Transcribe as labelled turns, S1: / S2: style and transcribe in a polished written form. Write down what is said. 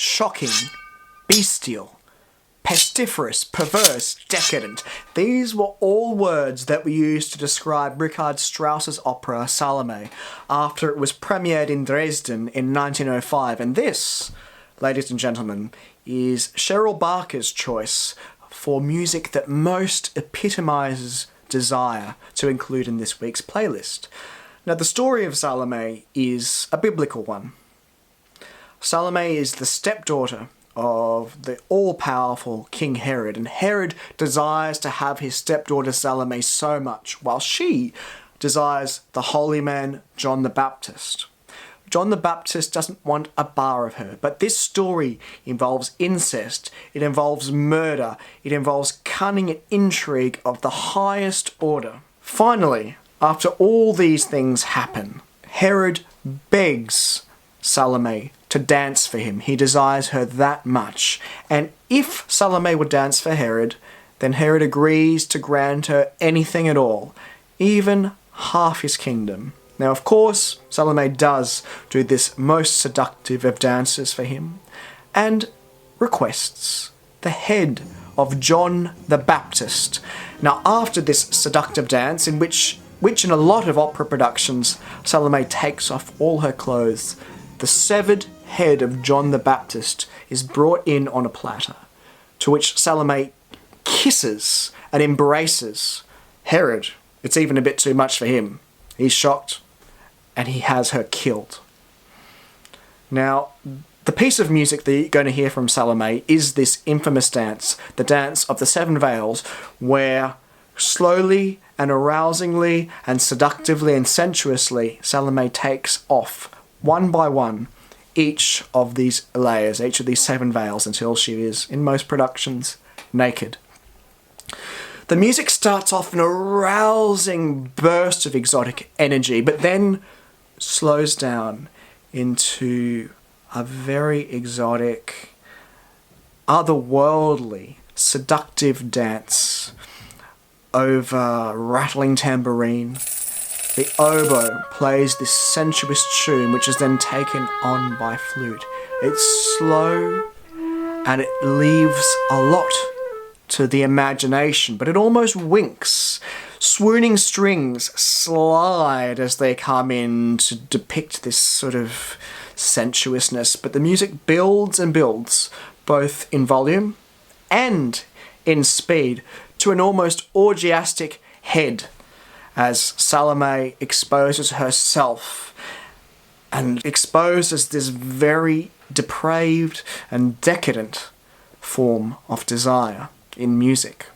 S1: shocking, bestial, pestiferous, perverse, decadent. These were all words that were used to describe Richard Strauss's opera Salome after it was premiered in Dresden in 1905. And this, ladies and gentlemen, is Cheryl Barker's choice for music that most epitomizes desire to include in this week's playlist. Now, the story of Salome is a biblical one. Salome is the stepdaughter of the all-powerful King Herod, and Herod desires to have his stepdaughter Salome so much, while she desires the holy man John the Baptist. John the Baptist doesn't want a bar of her, but this story involves incest, it involves murder, it involves cunning and intrigue of the highest order. Finally, after all these things happen, Herod begs Salome to dance for him. He desires her that much. And if Salome would dance for Herod, then Herod agrees to grant her anything at all, even half his kingdom. Now, of course, Salome does do this most seductive of dances for him, and requests the head of John the Baptist. Now, after this seductive dance, in which in a lot of opera productions, Salome takes off all her clothes, the severed head of John the Baptist is brought in on a platter, to which Salome kisses and embraces Herod. It's even a bit too much for him. He's shocked, and he has her killed. Now, the piece of music that you're going to hear from Salome is this infamous dance, the dance of the seven veils, where slowly and arousingly and seductively and sensuously Salome takes off, one by one, each of these layers, each of these seven veils, until she is, in most productions, naked. The music starts off in a rousing burst of exotic energy, but then slows down into a very exotic, otherworldly, seductive dance over rattling tambourine. The oboe plays this sensuous tune, which is then taken on by flute. It's slow, and it leaves a lot to the imagination, but it almost winks. Swooning strings slide as they come in to depict this sort of sensuousness, but the music builds and builds, both in volume and in speed, to an almost orgiastic head, as Salome exposes herself and exposes this very depraved and decadent form of desire in music.